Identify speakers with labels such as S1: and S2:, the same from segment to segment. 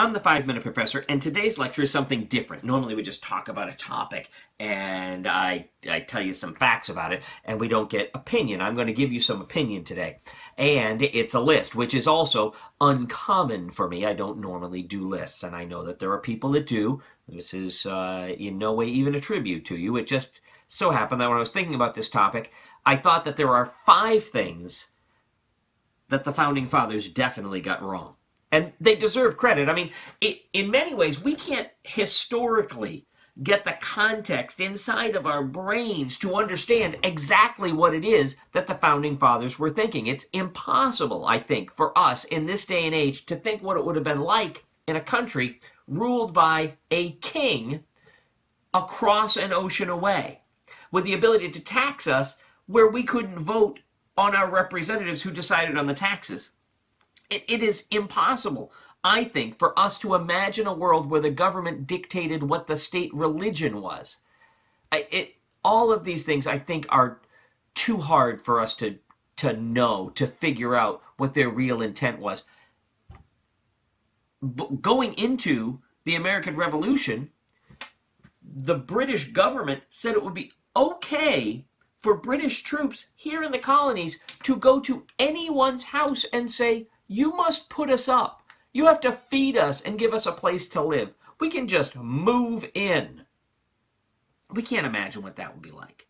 S1: I'm the 5-Minute Professor, and today's lecture is something different. Normally we just talk about a topic, and I tell you some facts about it, and we don't get opinion. I'm going to give you some opinion today. And it's a list, which is also uncommon for me. I don't normally do lists, and I know that there are people that do. This is in no way even a tribute to you. It just so happened that when I was thinking about this topic, I thought that there are 5 things that the Founding Fathers definitely got wrong. And they deserve credit. I mean, in many ways, we can't historically get the context inside of our brains to understand exactly what it is that the Founding Fathers were thinking. It's impossible, I think, for us in this day and age to think what it would have been like in a country ruled by a king across an ocean away, with the ability to tax us where we couldn't vote on our representatives who decided on the taxes. It is impossible, I think, for us to imagine a world where the government dictated what the state religion was. All of these things, I think, are too hard for us to know, to figure out what their real intent was. Going into the American Revolution, the British government said it would be okay for British troops here in the colonies to go to anyone's house and say, "You must put us up. You have to feed us and give us a place to live. We can just move in." We can't imagine what that would be like.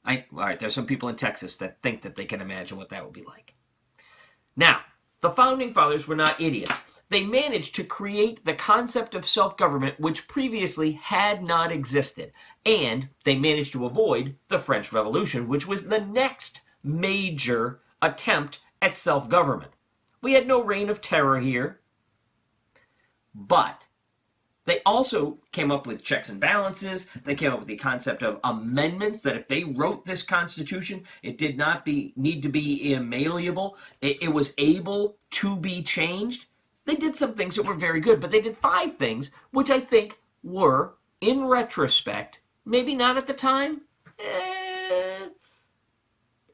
S1: All right, there's some people in Texas that think that they can imagine what that would be like. Now, the Founding Fathers were not idiots. They managed to create the concept of self-government, which previously had not existed. And they managed to avoid the French Revolution, which was the next major attempt at self-government. We had no reign of terror here, but they also came up with checks and balances. They came up with the concept of amendments, that if they wrote this Constitution, it did not need to be malleable. It was able to be changed. They did some things that were very good, but they did 5 things, which I think were, in retrospect, maybe not at the time,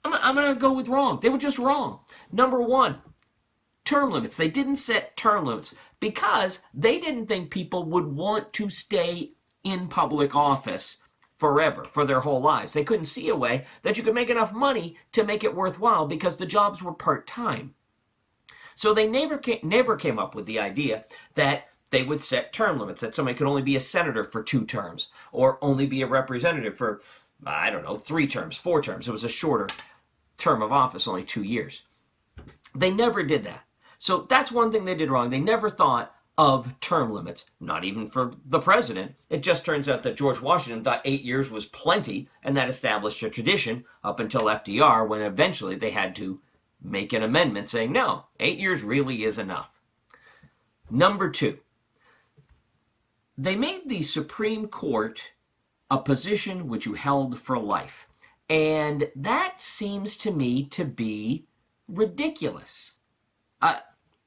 S1: I'm going to go with wrong. They were just wrong. Number 1. Term limits. They didn't set term limits because they didn't think people would want to stay in public office forever, for their whole lives. They couldn't see a way that you could make enough money to make it worthwhile because the jobs were part-time. So they never came up with the idea that they would set term limits, that somebody could only be a senator for 2 terms or only be a representative for, I don't know, 3 terms, 4 terms. It was a shorter term of office, only 2 years. They never did that. So that's one thing they did wrong. They never thought of term limits, not even for the president. It just turns out that George Washington thought 8 years was plenty, and that established a tradition up until FDR, when eventually they had to make an amendment saying, no, 8 years really is enough. Number 2, they made the Supreme Court a position which you held for life. And that seems to me to be ridiculous.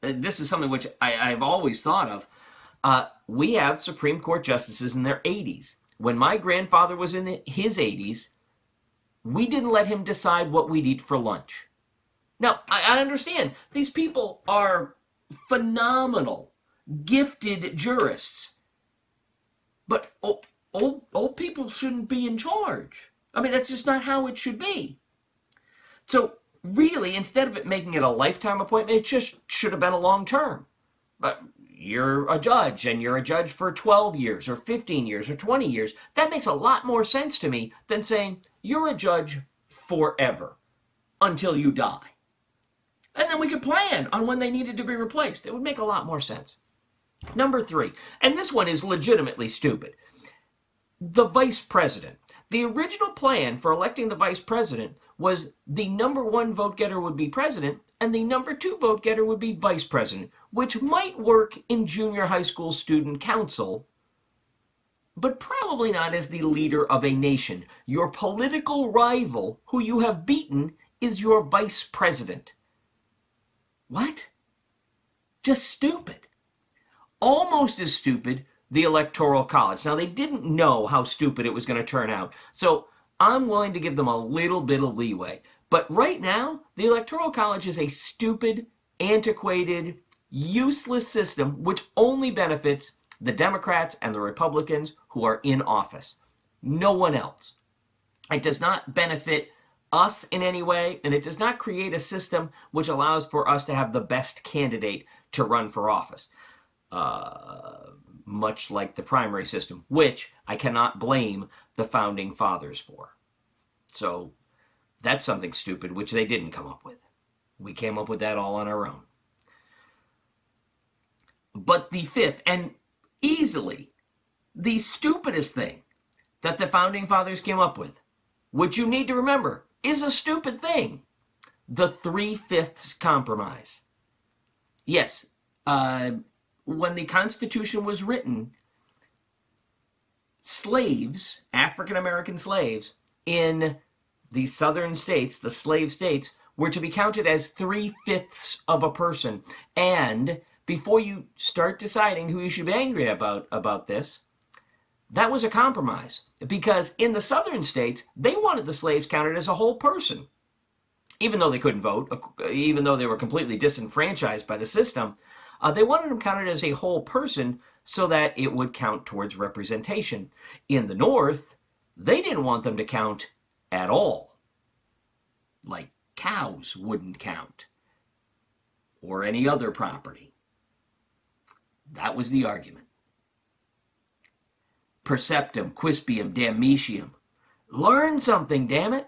S1: This is something which I've always thought of. We have Supreme Court justices in their 80s. When my grandfather was in his 80s, we didn't let him decide what we'd eat for lunch. Now, I understand these people are phenomenal, gifted jurists, but old people shouldn't be in charge. I mean, that's just not how it should be. So, really, instead of it making it a lifetime appointment, it just should have been a long term. But you're a judge, and you're a judge for 12 years, or 15 years, or 20 years. That makes a lot more sense to me than saying you're a judge forever, until you die. And then we could plan on when they needed to be replaced. It would make a lot more sense. Number 3, and this one is legitimately stupid. The vice president. The original plan for electing the vice president was the number 1 vote getter would be president, and the number 2 vote getter would be vice president, which might work in junior high school student council, but probably not as the leader of a nation. Your political rival, who you have beaten, is your vice president. What? Just stupid. Almost as stupid, the Electoral College. Now, they didn't know how stupid it was going to turn out, so I'm willing to give them a little bit of leeway. But right now, the Electoral College is a stupid, antiquated, useless system which only benefits the Democrats and the Republicans who are in office. No one else. It does not benefit us in any way, and it does not create a system which allows for us to have the best candidate to run for office. Much like the primary system, which I cannot blame the founding fathers for. So that's something stupid which they didn't come up with. We came up with that all on our own. But the fifth, and easily the stupidest thing that the founding fathers came up with, which you need to remember is a stupid thing, the Three-Fifths Compromise. Yes, when the Constitution was written, slaves, African-American slaves, in the southern states, the slave states, were to be counted as 3/5 of a person. And before you start deciding who you should be angry about this, that was a compromise. Because in the southern states, they wanted the slaves counted as a whole person. Even though they couldn't vote, even though they were completely disenfranchised by the system, they wanted them counted as a whole person so that it would count towards representation. In the North, they didn't want them to count at all. Like cows wouldn't count, or any other property. That was the argument. Perceptum, quispium, damnitium. Learn something, damn it.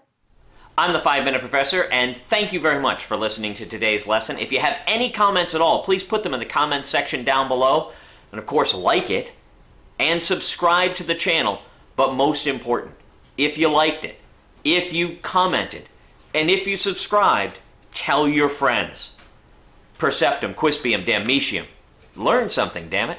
S2: I'm the 5-Minute Professor, and thank you very much for listening to today's lesson. If you have any comments at all, please put them in the comments section down below. And of course, like it and subscribe to the channel. But most important, if you liked it, if you commented, and if you subscribed, tell your friends. Perceptum, quispium, damnitium. Learn something, damn it.